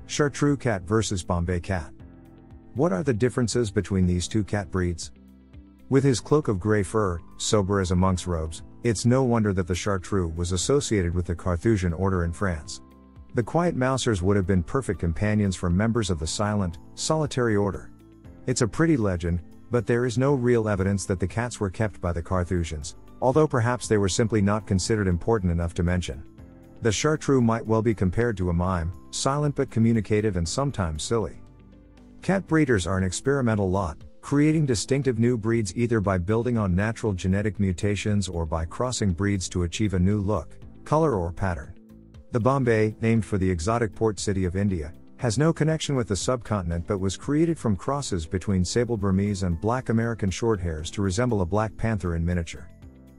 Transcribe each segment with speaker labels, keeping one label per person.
Speaker 1: ChARTREUX cat versus Bombay cat. What are the differences between these two cat breeds? With his cloak of grey fur, sober as a monk's robes, it's no wonder that the ChARTREUX was associated with the Carthusian order in France. The quiet mousers would have been perfect companions for members of the silent, solitary order. It's a pretty legend, but there is no real evidence that the cats were kept by the Carthusians, although perhaps they were simply not considered important enough to mention. The ChARTREUX might well be compared to a mime, silent but communicative and sometimes silly. Cat breeders are an experimental lot, creating distinctive new breeds either by building on natural genetic mutations or by crossing breeds to achieve a new look, color or pattern. The Bombay, named for the exotic port city of India, has no connection with the subcontinent but was created from crosses between sable Burmese and black American Shorthairs to resemble a black panther in miniature.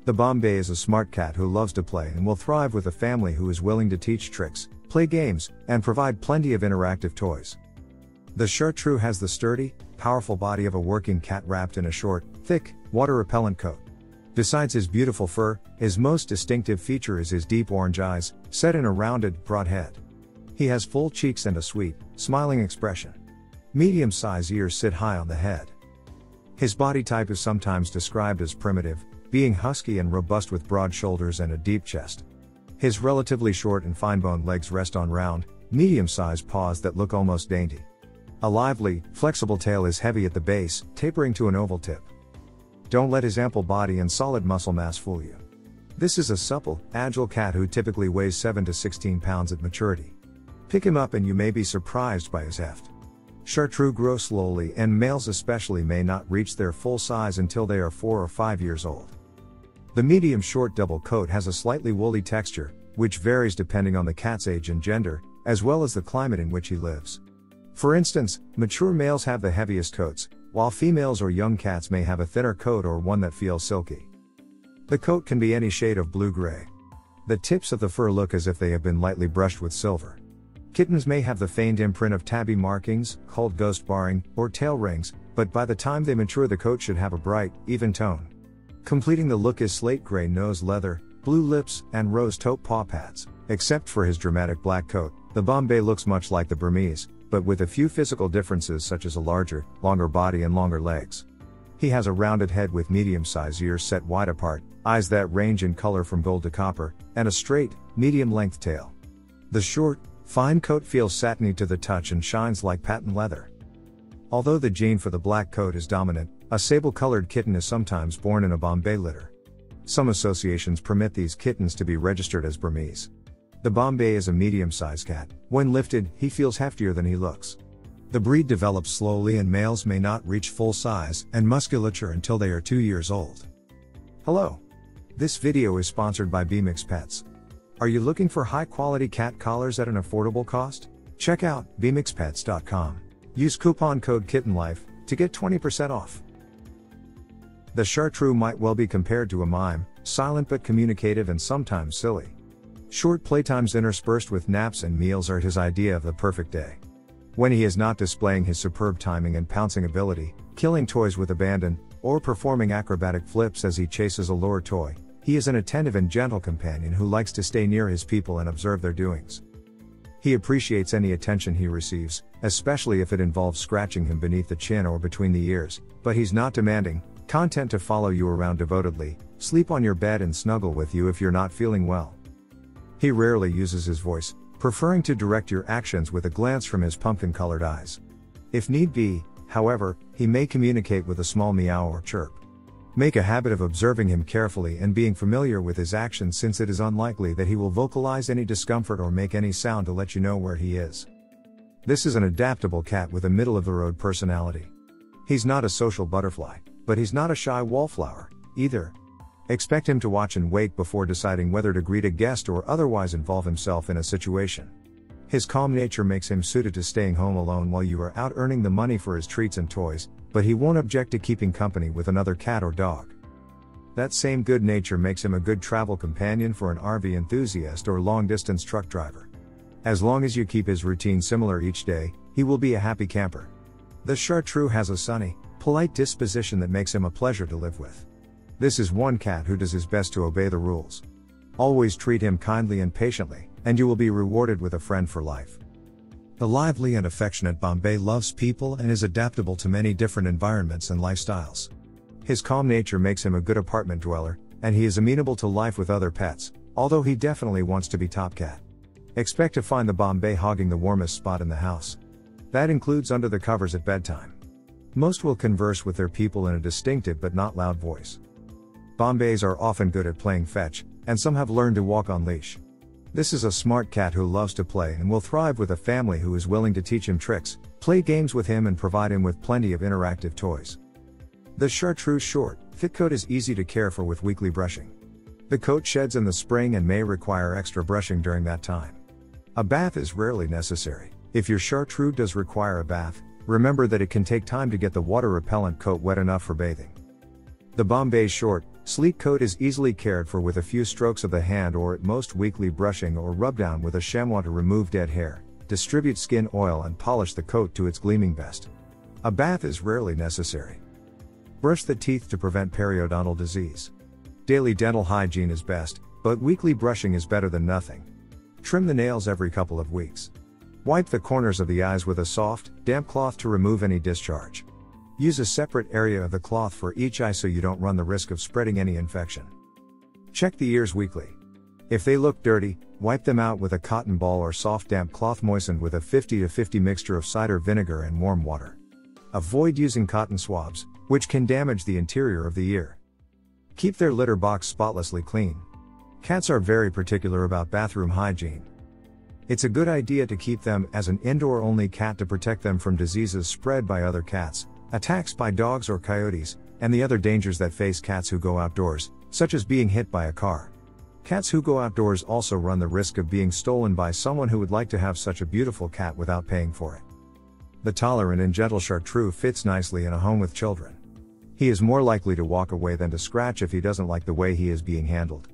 Speaker 1: The Bombay is a smart cat who loves to play and will thrive with a family who is willing to teach tricks, play games, and provide plenty of interactive toys. The ChARTREUX has the sturdy, powerful body of a working cat wrapped in a short, thick, water-repellent coat. Besides his beautiful fur, his most distinctive feature is his deep orange eyes, set in a rounded, broad head. He has full cheeks and a sweet, smiling expression. Medium-sized ears sit high on the head. His body type is sometimes described as primitive, being husky and robust with broad shoulders and a deep chest. His relatively short and fine-boned legs rest on round, medium-sized paws that look almost dainty. A lively, flexible tail is heavy at the base, tapering to an oval tip. Don't let his ample body and solid muscle mass fool you. This is a supple, agile cat who typically weighs 7 to 16 pounds at maturity. Pick him up and you may be surprised by his heft. ChARTREUX grow slowly and males especially may not reach their full size until they are 4 or 5 years old. The medium short double coat has a slightly woolly texture, which varies depending on the cat's age and gender, as well as the climate in which he lives. For instance, mature males have the heaviest coats, while females or young cats may have a thinner coat or one that feels silky. The coat can be any shade of blue-gray. The tips of the fur look as if they have been lightly brushed with silver. Kittens may have the faint imprint of tabby markings, called ghost barring, or tail rings, but by the time they mature the coat should have a bright, even tone. Completing the look is slate gray nose leather, blue lips, and rose taupe paw pads. Except for his dramatic black coat, the Bombay looks much like the Burmese, but with a few physical differences such as a larger, longer body and longer legs. He has a rounded head with medium-sized ears set wide apart, eyes that range in color from gold to copper, and a straight, medium-length tail. The short, fine coat feels satiny to the touch and shines like patent leather. Although the gene for the black coat is dominant, a sable-colored kitten is sometimes born in a Bombay litter. Some associations permit these kittens to be registered as Burmese. The Bombay is a medium-sized cat. When lifted, he feels heftier than he looks. The breed develops slowly and males may not reach full size and musculature until they are 2 years old. Hello. This video is sponsored by BMX Pets. Are you looking for high-quality cat collars at an affordable cost? Check out bmxpets.com. Use coupon code KittenLife to get 20% off. The ChARTREUX might well be compared to a mime, silent but communicative and sometimes silly. Short playtimes interspersed with naps and meals are his idea of the perfect day. When he is not displaying his superb timing and pouncing ability, killing toys with abandon, or performing acrobatic flips as he chases a lure toy, he is an attentive and gentle companion who likes to stay near his people and observe their doings. He appreciates any attention he receives, especially if it involves scratching him beneath the chin or between the ears, but he's not demanding, content to follow you around devotedly, sleep on your bed and snuggle with you if you're not feeling well. He rarely uses his voice, preferring to direct your actions with a glance from his pumpkin-colored eyes. If need be, however, he may communicate with a small meow or chirp. Make a habit of observing him carefully and being familiar with his actions since it is unlikely that he will vocalize any discomfort or make any sound to let you know where he is. This is an adaptable cat with a middle-of-the-road personality. He's not a social butterfly, but he's not a shy wallflower, either. Expect him to watch and wait before deciding whether to greet a guest or otherwise involve himself in a situation. His calm nature makes him suited to staying home alone while you are out earning the money for his treats and toys, but he won't object to keeping company with another cat or dog. That same good nature makes him a good travel companion for an RV enthusiast or long-distance truck driver. As long as you keep his routine similar each day, he will be a happy camper. The ChARTREUX has a sunny, polite disposition that makes him a pleasure to live with. This is one cat who does his best to obey the rules. Always treat him kindly and patiently, and you will be rewarded with a friend for life. The lively and affectionate Bombay loves people and is adaptable to many different environments and lifestyles. His calm nature makes him a good apartment dweller, and he is amenable to life with other pets, although he definitely wants to be top cat. Expect to find the Bombay hogging the warmest spot in the house. That includes under the covers at bedtime. Most will converse with their people in a distinctive but not loud voice. Bombays are often good at playing fetch, and some have learned to walk on leash. This is a smart cat who loves to play and will thrive with a family who is willing to teach him tricks, play games with him and provide him with plenty of interactive toys. The ChARTREUX short, fit coat is easy to care for with weekly brushing. The coat sheds in the spring and may require extra brushing during that time. A bath is rarely necessary. If your ChARTREUX does require a bath, remember that it can take time to get the water-repellent coat wet enough for bathing. The Bombay short, sleek coat is easily cared for with a few strokes of the hand or at most weekly brushing or rub down with a chamois to remove dead hair, distribute skin oil and polish the coat to its gleaming best. A bath is rarely necessary. Brush the teeth to prevent periodontal disease. Daily dental hygiene is best, but weekly brushing is better than nothing. Trim the nails every couple of weeks. Wipe the corners of the eyes with a soft, damp cloth to remove any discharge. Use a separate area of the cloth for each eye so you don't run the risk of spreading any infection. Check the ears weekly. If they look dirty, wipe them out with a cotton ball or soft damp cloth moistened with a 50-50 mixture of cider vinegar and warm water. Avoid using cotton swabs, which can damage the interior of the ear. Keep their litter box spotlessly clean. Cats are very particular about bathroom hygiene. It's a good idea to keep them as an indoor-only cat to protect them from diseases spread by other cats, attacks by dogs or coyotes, and the other dangers that face cats who go outdoors, such as being hit by a car. Cats who go outdoors also run the risk of being stolen by someone who would like to have such a beautiful cat without paying for it. The tolerant and gentle ChARTREUX fits nicely in a home with children. He is more likely to walk away than to scratch if he doesn't like the way he is being handled.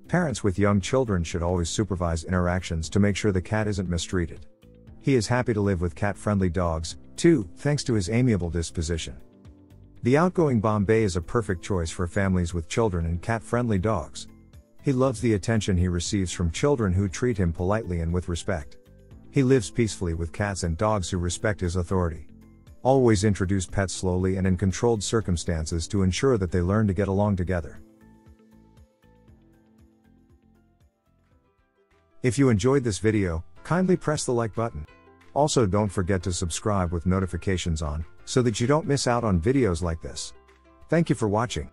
Speaker 1: Parents with young children should always supervise interactions to make sure the cat isn't mistreated. He is happy to live with cat-friendly dogs, too, thanks to his amiable disposition. The outgoing Bombay is a perfect choice for families with children and cat-friendly dogs. He loves the attention he receives from children who treat him politely and with respect. He lives peacefully with cats and dogs who respect his authority. Always introduce pets slowly and in controlled circumstances to ensure that they learn to get along together. If you enjoyed this video, kindly press the like button. Also, don't forget to subscribe with notifications on, so that you don't miss out on videos like this. Thank you for watching.